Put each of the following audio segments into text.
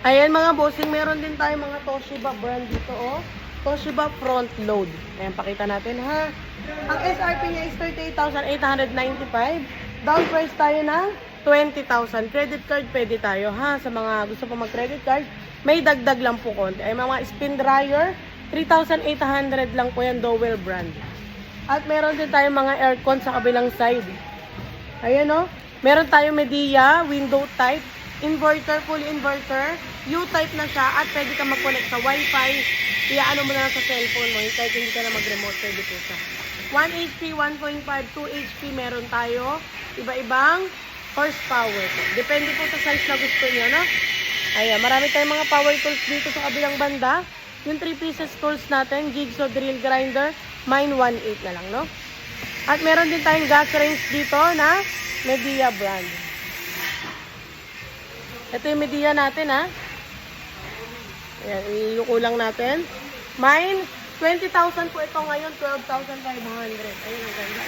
Ayan mga bossing, meron din tayo mga Toshiba brand dito, oh. Toshiba front load. Ayan, pakita natin ha. Ang SRP niya is 38,895. Down price tayo ng 20,000. Credit card pwede tayo ha. Sa mga gusto pa mag-credit card, may dagdag lang po konti. Ay mga spin dryer, 3,800 lang po yan, Dowell brand. At meron din tayo mga aircon sa kabilang side. Ayan o. Meron tayo Medea, window type, inverter, full inverter, U-type na siya at pwede ka mag-connect sa Wi-Fi. Iaano mo na lang sa cellphone mo, kahit hindi ka na mag-remote, pwede po siya. 1 HP, 1.5, 2 HP meron tayo. Iba-ibang horsepower. Depende po sa size na gusto niyo, no? Ayan, marami tayong mga power tools dito sa kabilang banda. Yung 3 pieces tools natin, jigsaw, drill, grinder, mine 1.8 na lang, no? At meron din tayong gas range dito na Medea brand. Ito yung Medea natin, ha? Ayan, iluko lang natin. Mine, 20,000 po ito ngayon, 12,500. Ayun, ang ganda.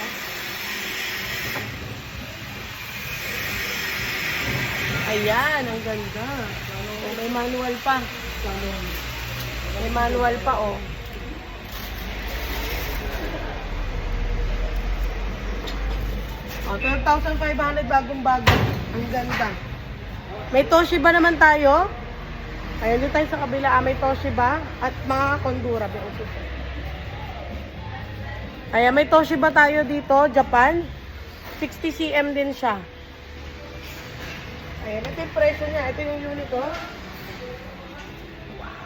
Ayan, ang ganda. May manual pa. May manual pa, oh. Oh, 12,500 bagong-bago. Ang ganda. May Toshiba naman tayo. Ayan, dito tayo sa kabila. May Toshiba at mga Kondura. Ayan, may Toshiba tayo dito, Japan. 60 cm din siya. Ayan, ito yung presyo niya. Ito yung unit, oh.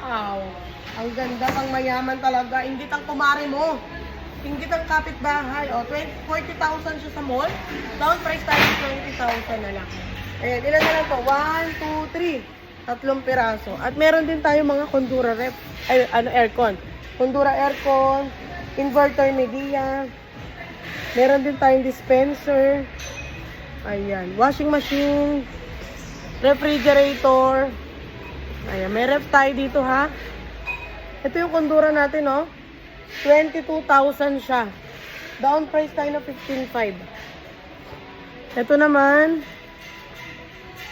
Wow. Ang ganda, pang mayaman talaga. Hindi tang kumari mo. Hindi tang kapitbahay. Oh, 40,000 siya sa mall. Down price tayo 20,000 na lang. Ayan, ilan na lang to? 1, 2, 3. Tatlong piraso. At meron din tayo mga Kondura rep. Ay, aircon. Kondura aircon. Inverter Medea. Meron din tayong dispenser. Ayan. Washing machine. Refrigerator. Ayan. May ref tayo dito, ha. Ito yung Kondura natin, oh. 22,000 siya. Down price tayo na 15,500. Ito naman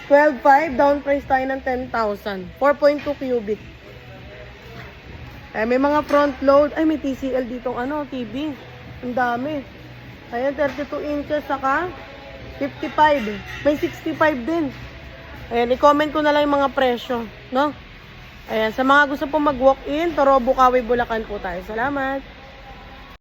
12,500, down price tayo ng 10,000. 4.2 cubic. Ay, may mga front load. Ay, may TCL dito, TV. Ang dami. Ayan, 32 inches, saka 55. May 65 din. Ayan, i-comment ko na lang yung mga presyo, no? Ayan, sa mga gusto po mag-walk-in, Toro, Bukawi, Bulacan po tayo. Salamat!